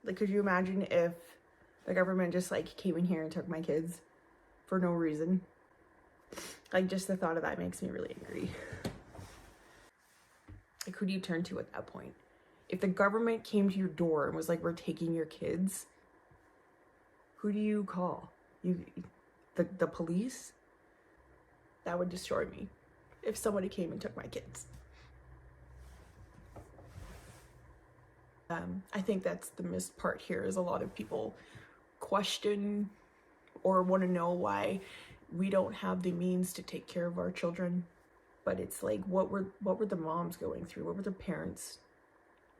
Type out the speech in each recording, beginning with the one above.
Like, could you imagine if the government just like came in here and took my kids for no reason? Like, just the thought of that makes me really angry. Like, who do you turn to at that point? If the government came to your door and was like, we're taking your kids, who do you call? The police? That would destroy me if somebody came and took my kids. I think that's the missed part here, is a lot of people question or want to know why we don't have the means to take care of our children. But it's like, what were the moms going through? What were the parents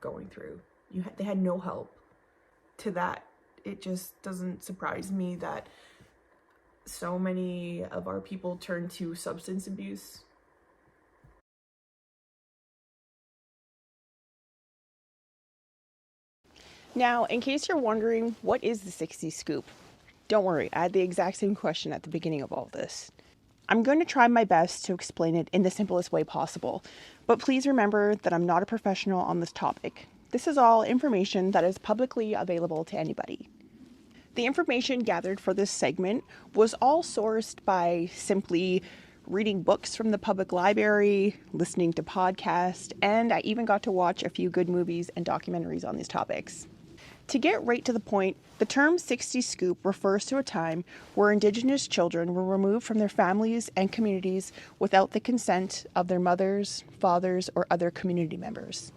going through? They had no help. To that, it just doesn't surprise me that so many of our people turn to substance abuse. Now, in case you're wondering, what is the 60 scoop? Don't worry, I had the exact same question at the beginning of all this. I'm going to try my best to explain it in the simplest way possible, but please remember that I'm not a professional on this topic. This is all information that is publicly available to anybody. The information gathered for this segment was all sourced by simply reading books from the public library, listening to podcasts, and I even got to watch a few good movies and documentaries on these topics. To get right to the point, the term 60 Scoop refers to a time where Indigenous children were removed from their families and communities without the consent of their mothers, fathers, or other community members.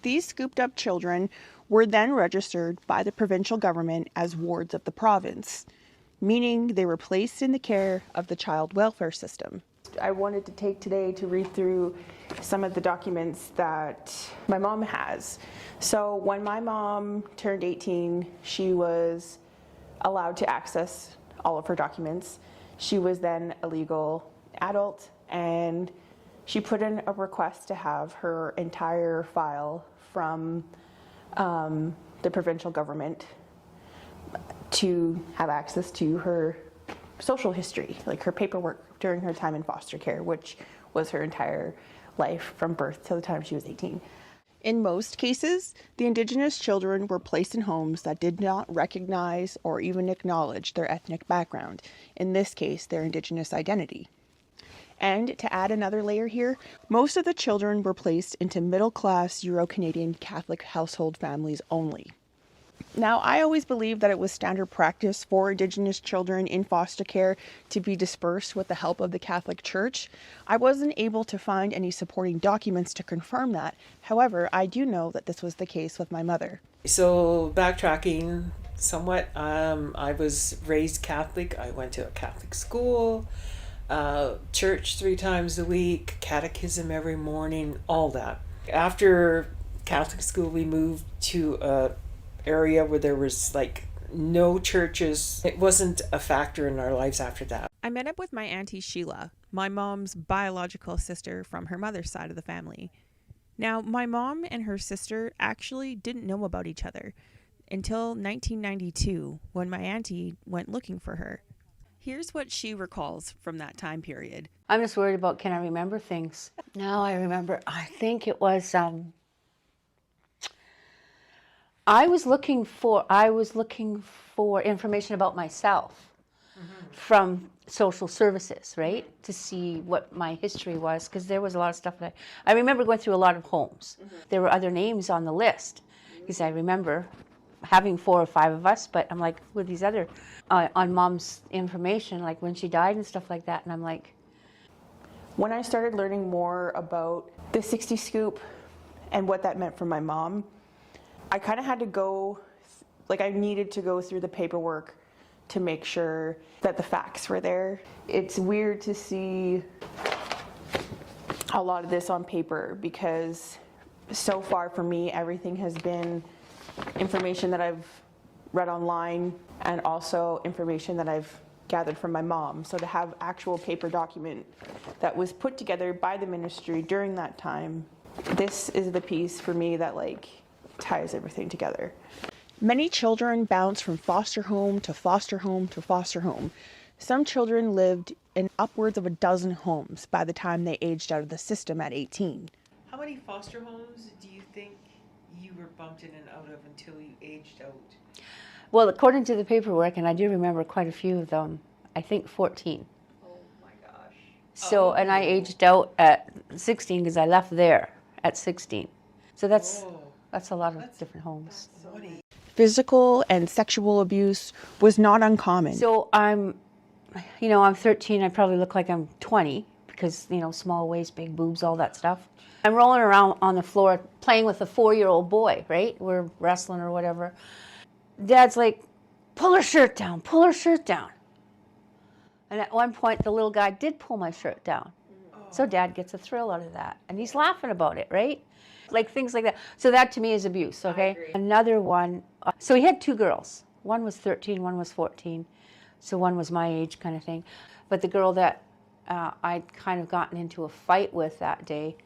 These scooped up children were then registered by the provincial government as wards of the province, meaning they were placed in the care of the child welfare system. I wanted to take today to read through some of the documents that my mom has. So when my mom turned 18, she was allowed to access all of her documents. She was then a legal adult, and she put in a request to have her entire file from the provincial government to have access to her social history, like her paperwork during her time in foster care, which was her entire life from birth till the time she was 18. In most cases, the Indigenous children were placed in homes that did not recognize or even acknowledge their ethnic background, in this case, their Indigenous identity. And to add another layer here, most of the children were placed into middle-class Euro-Canadian Catholic household families only. Now, I always believed that it was standard practice for Indigenous children in foster care to be dispersed with the help of the Catholic Church. I wasn't able to find any supporting documents to confirm that. However, I do know that this was the case with my mother. So, backtracking somewhat, I was raised Catholic. I went to a Catholic school, church 3 times a week, catechism every morning, all that. After Catholic school, we moved to a area where there was like no churches. It wasn't a factor in our lives after that. I met up with my auntie Sheila, my mom's biological sister from her mother's side of the family. Now, my mom and her sister actually didn't know about each other until 1992 when my auntie went looking for her. Here's what she recalls from that time period. I'm just worried about, can I remember things? Now I remember, I think it was, I was looking for information about myself from social services, right? To see what my history was, because there was a lot of stuff that I remember going through a lot of homes. There were other names on the list, because I remember having 4 or 5 of us, but I'm like, who are these other, on mom's information, like when she died and stuff like that, and I'm like. When I started learning more about the 60 Scoop and what that meant for my mom, I kind of had to go, like I needed to go through the paperwork to make sure that the facts were there. It's weird to see a lot of this on paper, because so far for me, everything has been information that I've read online and also information that I've gathered from my mom. So to have actual paper document that was put together by the ministry during that time, this is the piece for me that like ties everything together. Many children bounce from foster home to foster home to foster home. Some children lived in upwards of a dozen homes by the time they aged out of the system at 18. How many foster homes do you think you were bumped in and out of until you aged out? Well, according to the paperwork, and I do remember quite a few of them, I think 14. Oh my gosh. So, and I aged out at 16 because I left there at 16. So that's a lot of different homes. Physical and sexual abuse was not uncommon. So I'm 13. I probably look like I'm 20 because, small waist, big boobs, all that stuff. I'm rolling around on the floor playing with a 4-year-old boy, right? We're wrestling or whatever. Dad's like, pull her shirt down, pull her shirt down. And at one point, the little guy did pull my shirt down. So Dad gets a thrill out of that. And he's laughing about it, right? Like things like that. So that to me is abuse, okay? Another one, so he had 2 girls. One was 13, one was 14. So one was my age kind of thing. But the girl that I'd kind of gotten into a fight with that day,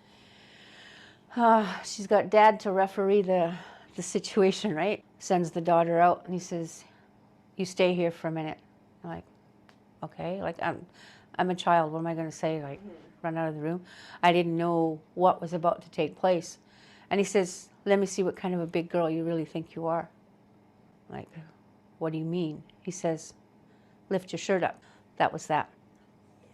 she's got Dad to referee the situation, right? Sends the daughter out and he says, you stay here for a minute. I'm like, okay, like I'm a child. What am I going to say? Like, run out of the room? I didn't know what was about to take place. And he says, let me see what kind of a big girl you really think you are. I'm like, what do you mean? He says, lift your shirt up. That was that.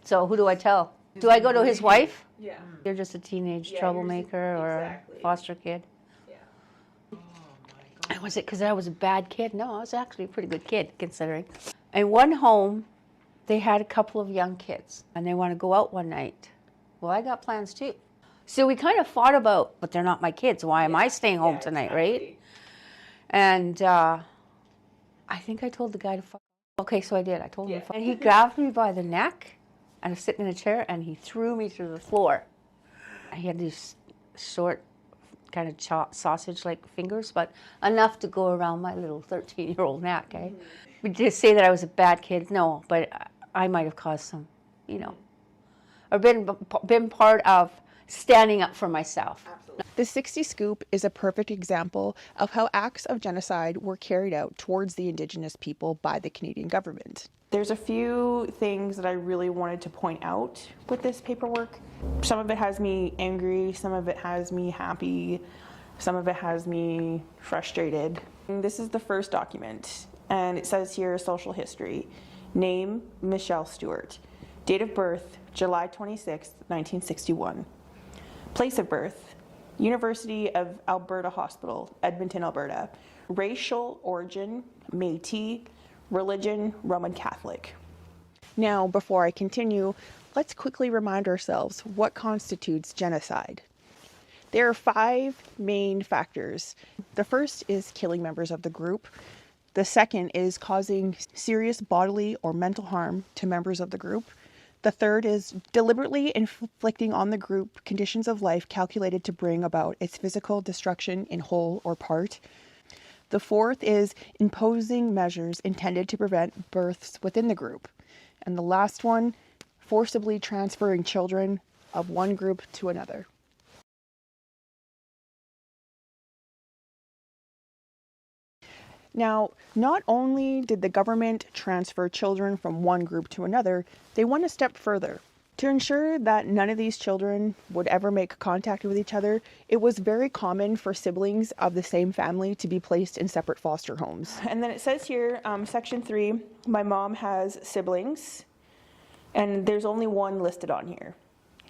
So who do I tell? Do I go to his wife? Yeah. You're just a teenage troublemaker or a foster kid. Yeah. And was it because I was a bad kid? No, I was actually a pretty good kid, considering. In one home, they had a couple of young kids, and they want to go out one night. Well, I got plans too. So we kind of fought about, but they're not my kids. Why am I staying home tonight, right? And I think I told the guy to fuck. Okay, so I did. I told him to fuck. And he grabbed me by the neck. I was sitting in a chair, and he threw me through the floor. He had these short, kind of sausage-like fingers, but enough to go around my little 13-year-old neck, eh? Would you say that I was a bad kid? No, but I might have caused some, or been part of standing up for myself. Absolutely. The 60 Scoop is a perfect example of how acts of genocide were carried out towards the Indigenous people by the Canadian government. There's a few things that I really wanted to point out with this paperwork. Some of it has me angry, some of it has me happy, some of it has me frustrated. And this is the first document, and it says here social history. Name, Michelle Stewart. Date of birth, July 26, 1961. Place of birth, University of Alberta Hospital, Edmonton, Alberta. Racial origin, Métis. Religion, Roman Catholic. Now, before I continue, let's quickly remind ourselves what constitutes genocide. There are 5 main factors. The first is killing members of the group. The second is causing serious bodily or mental harm to members of the group. The third is deliberately inflicting on the group conditions of life calculated to bring about its physical destruction in whole or part. The fourth is imposing measures intended to prevent births within the group. And the last one, forcibly transferring children of one group to another. Now, not only did the government transfer children from one group to another, they went a step further. To ensure that none of these children would ever make contact with each other, it was very common for siblings of the same family to be placed in separate foster homes. And then it says here, section 3, my mom has siblings, and there's only one listed on here.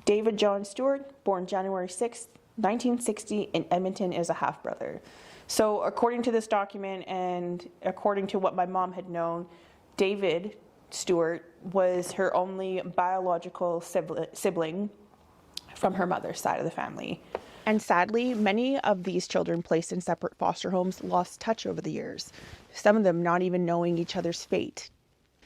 David John Stewart, born January 6th, 1960 in Edmonton, is a half-brother. So according to this document and according to what my mom had known, David Stewart was her only biological sibling from her mother's side of the family. And sadly, many of these children placed in separate foster homes lost touch over the years, some of them not even knowing each other's fate.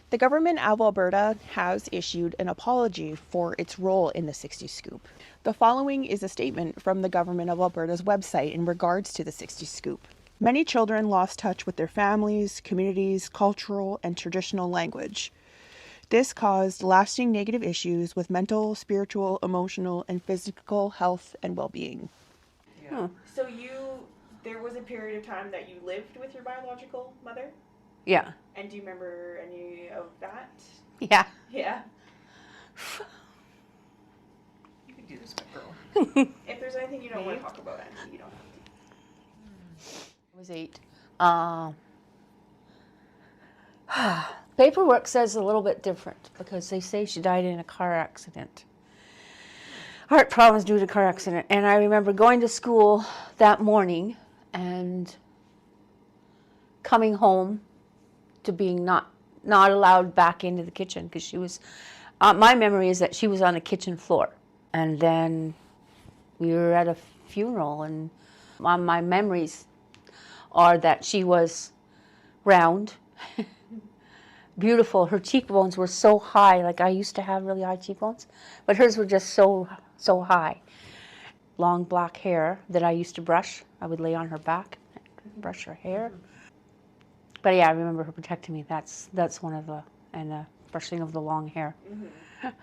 The government of Alberta has issued an apology for its role in the 60 Scoop. The following is a statement from the government of Alberta's website in regards to the 60 Scoop. Many children lost touch with their families, communities, cultural, and traditional language. This caused lasting negative issues with mental, spiritual, emotional, and physical health and well-being. Yeah. So there was a period of time that you lived with your biological mother? Yeah. And do you remember any of that? Yeah. Yeah. You can do this, my girl. If there's anything you don't want to talk about, Angie, you don't have to. was 8. Paperwork says a little bit different because they say she died in a car accident. Heart problems due to car accident. And I remember going to school that morning and coming home to being not allowed back into the kitchen because she was, my memory is that she was on the kitchen floor. And then we were at a funeral, and my memories are that she was round, beautiful. Her cheekbones were so high, like I used to have really high cheekbones, but hers were just so high. Long black hair that I used to brush. I would lay on her back, brush her hair. But yeah, I remember her protecting me. That's one of the, and the brushing of the long hair.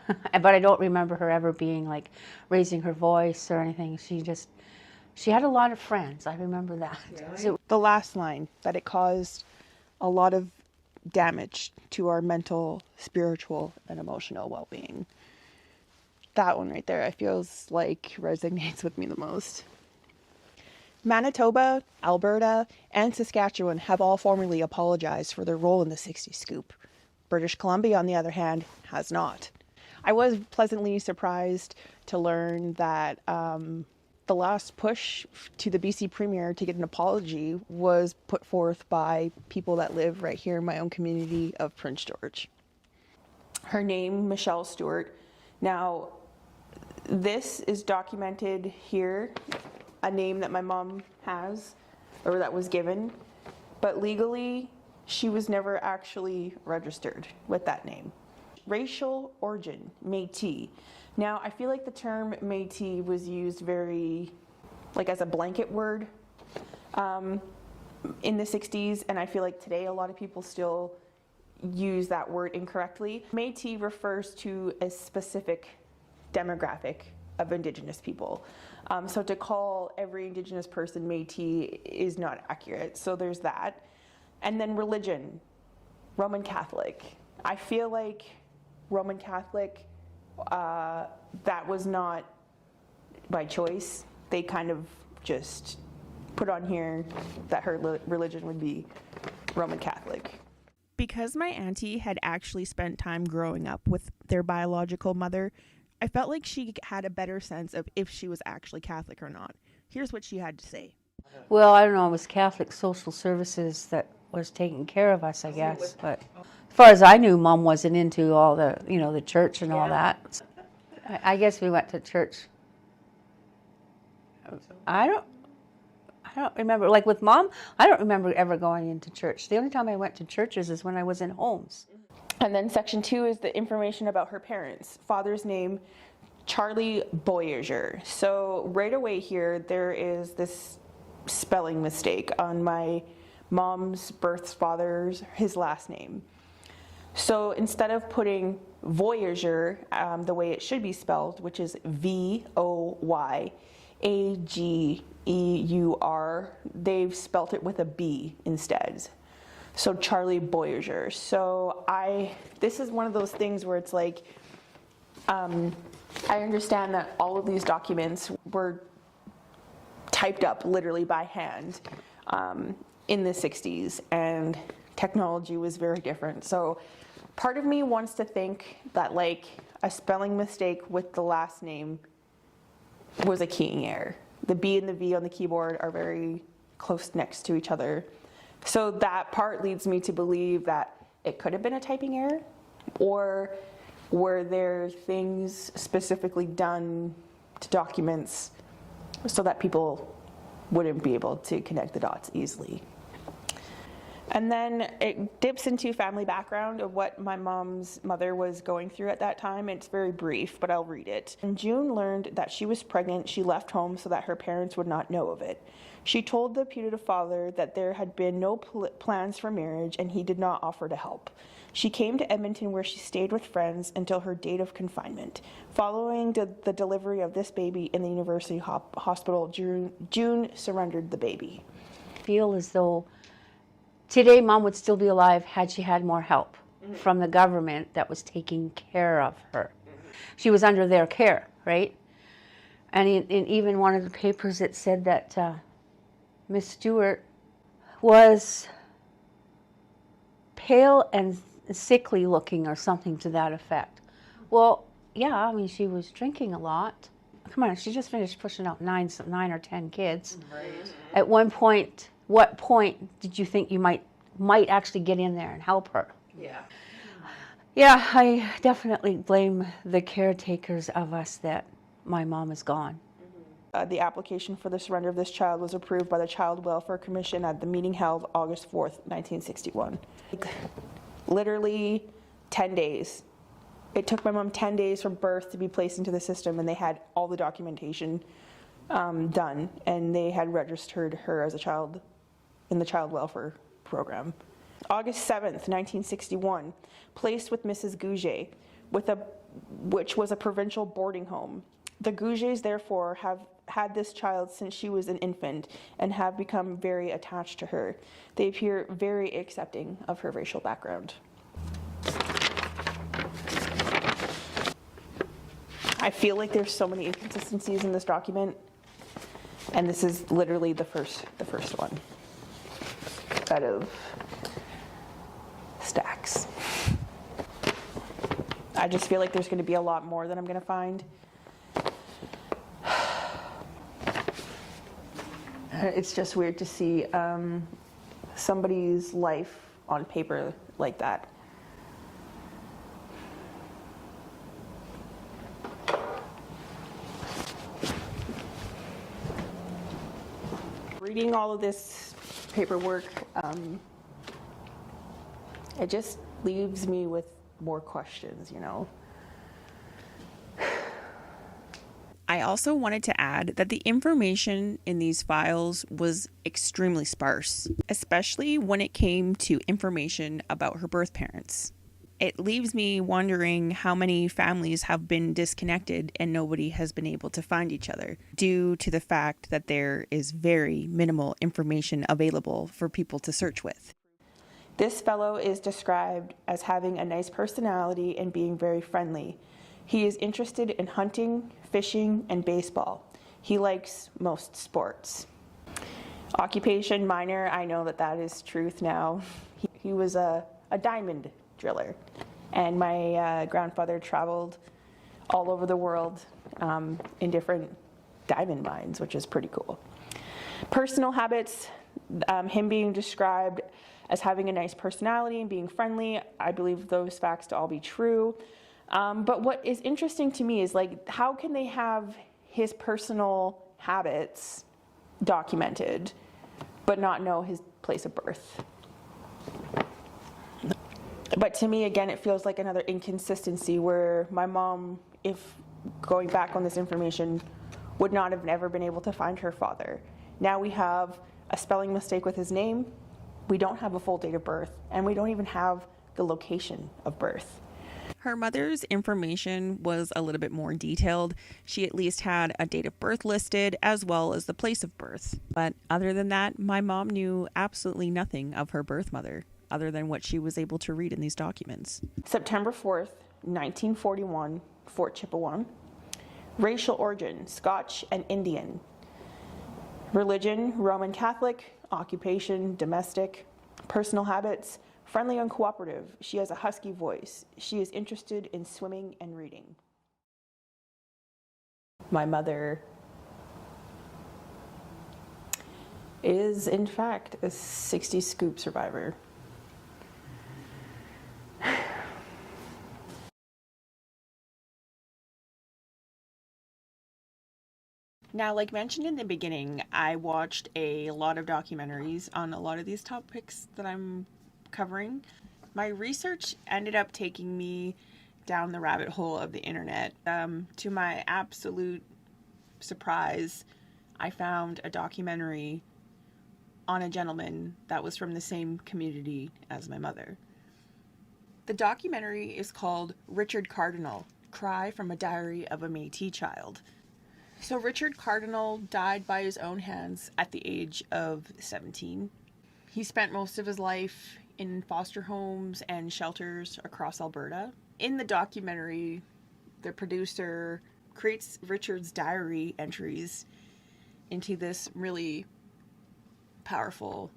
But I don't remember her ever being like raising her voice or anything. She had a lot of friends. I remember that. So the last line, that it caused a lot of damage to our mental, spiritual, and emotional well-being. That one right there, I feels like resonates with me the most. Manitoba, Alberta, and Saskatchewan have all formally apologized for their role in the 60 scoop. British Columbia, on the other hand, has not. I was pleasantly surprised to learn that the last push to the BC Premier to get an apology was put forth by people that live right here in my own community of Prince George. Her name, Michelle Stewart. Now, this is documented here, a name that my mom has, or that was given, but legally, she was never actually registered with that name. Racial origin, Métis. Now, I feel like the term Métis was used very, like as a blanket word in the 60s, and I feel like today a lot of people still use that word incorrectly. Métis refers to a specific demographic of Indigenous people. So to call every Indigenous person Métis is not accurate. So there's that. And then religion, Roman Catholic. I feel like Roman Catholic, that was not by choice. They kind of just put on here that her religion would be Roman Catholic. Because my auntie had actually spent time growing up with their biological mother, I felt like she had a better sense of if she was actually Catholic or not. Here's what she had to say. Well, I don't know, it was Catholic Social Services that was taking care of us, I guess. But as far as I knew, Mom wasn't into all the, the church and all that. I guess we went to church. I don't remember. Like with Mom, I don't remember ever going into church. The only time I went to churches is when I was in homes. And then section 2 is the information about her parents. Father's name, Charlie Boyager. So right away here, there is this spelling mistake on my mom's birth father's, his last name. So instead of putting Voyager the way it should be spelled, which is Voyager, they've spelt it with a B instead. So Charlie Boyager. So this is one of those things where it's like, I understand that all of these documents were typed up literally by hand in the 60s, and technology was very different. So part of me wants to think that like a spelling mistake with the last name was a keying error. The B and the V on the keyboard are very close next to each other. So that part leads me to believe that it could have been a typing error, or were there things specifically done to documents so that people wouldn't be able to connect the dots easily. And then it dips into family background of what my mom's mother was going through at that time. It's very brief, but I'll read it. When June learned that she was pregnant, she left home so that her parents would not know of it. She told the putative father that there had been no plans for marriage and he did not offer to help. She came to Edmonton where she stayed with friends until her date of confinement. Following the delivery of this baby in the university hospital, June surrendered the baby. I feel as though today Mom would still be alive had she had more help from the government that was taking care of her. She was under their care, right? And in even one of the papers it said that Miss Stewart was pale and sickly looking or something to that effect. Well, yeah, I mean, she was drinking a lot. Come on, she just finished pushing out nine or 10 kids. Right. At one point, what point did you think you might actually get in there and help her? Yeah. Yeah, I definitely blame the caretakers of us that my mom is gone. The application for the surrender of this child was approved by the Child Welfare Commission at the meeting held August 4th, 1961. Literally 10 days. It took my mom 10 days from birth to be placed into the system, and they had all the documentation done, and they had registered her as a child in the child welfare program. August 7th, 1961, placed with Mrs. Gouget, which was a provincial boarding home. The Gougets, therefore, have had this child since she was an infant and have become very attached to her. They appear very accepting of her racial background. I feel like there's so many inconsistencies in this document, and this is literally the first one out of stacks. I just feel like there's going to be a lot more that I'm going to find. It's just weird to see somebody's life on paper like that. Reading all of this paperwork, it just leaves me with more questions, you know. I also wanted to add that the information in these files was extremely sparse, especially when it came to information about her birth parents. It leaves me wondering how many families have been disconnected and nobody has been able to find each other due to the fact that there is very minimal information available for people to search with. This fellow is described as having a nice personality and being very friendly. He is interested in hunting, fishing, and baseball. He likes most sports. Occupation, miner, I know that is truth now. He was a diamond driller, and my grandfather traveled all over the world in different diamond mines, which is pretty cool. Personal habits, him being described as having a nice personality and being friendly, I believe those facts to all be true. But what is interesting to me is, like, how can they have his personal habits documented but not know his place of birth? But to me, again, it feels like another inconsistency where my mom, if going back on this information, would not have never been able to find her father. Now we have a spelling mistake with his name, we don't have a full date of birth, and we don't even have the location of birth. Her mother's information was a little bit more detailed. She at least had a date of birth listed as well as the place of birth. But other than that, my mom knew absolutely nothing of her birth mother other than what she was able to read in these documents. September 4th, 1941, Fort Chipewyan. Racial origin, Scotch and Indian. Religion, Roman Catholic. Occupation, domestic. Personal habits, friendly and cooperative. She has a husky voice. She is interested in swimming and reading. My mother is, in fact, a 60 scoop survivor. Now, like mentioned in the beginning, I watched a lot of documentaries on a lot of these topics that I'm covering. My research ended up taking me down the rabbit hole of the internet. To my absolute surprise, I found a documentary on a gentleman that was from the same community as my mother. The documentary is called Richard Cardinal, Cry from a Diary of a Métis Child. So Richard Cardinal died by his own hands at the age of 17. He spent most of his life in foster homes and shelters across Alberta. In the documentary, the producer creates Richard's diary entries into this really powerful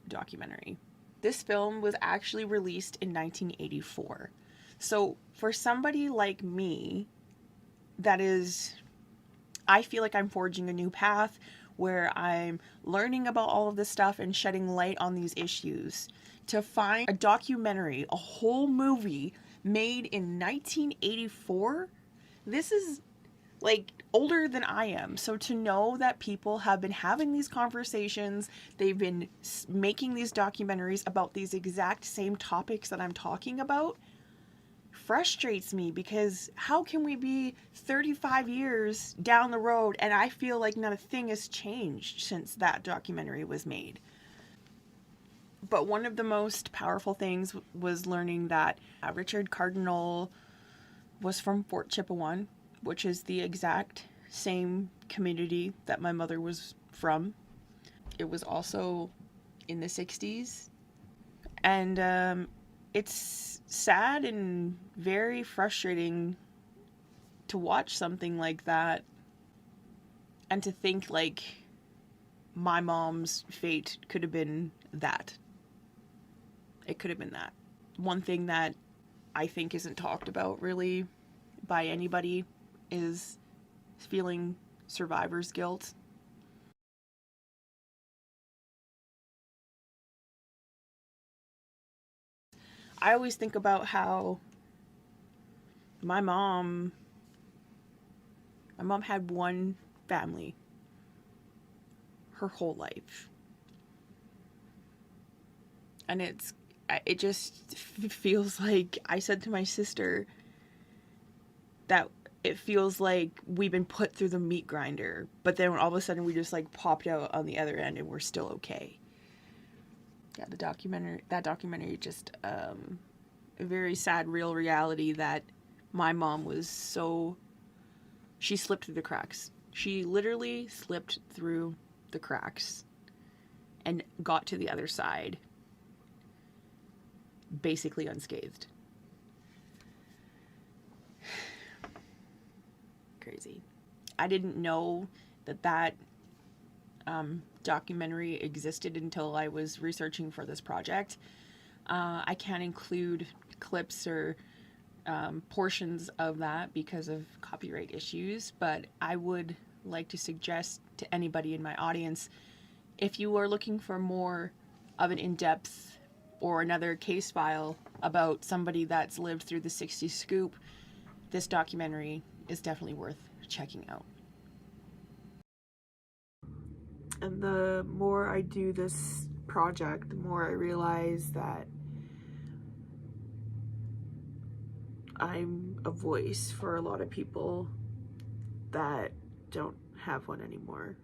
documentary. This film was actually released in 1984. So for somebody like me, I feel like I'm forging a new path where I'm learning about all of this stuff and shedding light on these issues. To find a documentary, a whole movie made in 1984, this is like older than I am. So to know that people have been having these conversations, they've been making these documentaries about these exact same topics that I'm talking about, frustrates me, because how can we be 35 years down the road and I feel like not a thing has changed since that documentary was made? But one of the most powerful things was learning that Richard Cardinal was from Fort Chipewyan, which is the exact same community that my mother was from. It was also in the 60s. And it's sad and very frustrating to watch something like that and to think like my mom's fate could have been that. It could have been that. One thing that I think isn't talked about really by anybody is feeling survivor's guilt. I always think about how my mom had one family her whole life. And it just feels like, I said to my sister that it feels like we've been put through the meat grinder, but then all of a sudden we just like popped out on the other end and we're still okay. Yeah, that documentary just a very sad, real reality that my mom was she slipped through the cracks. She literally slipped through the cracks and got to the other side basically unscathed. Crazy. I didn't know that documentary existed until I was researching for this project. I can't include clips or portions of that because of copyright issues, but I would like to suggest to anybody in my audience, if you are looking for more of an in-depth or another case file about somebody that's lived through the 60s scoop, this documentary is definitely worth checking out. And the more I do this project, the more I realize that I'm a voice for a lot of people that don't have one anymore.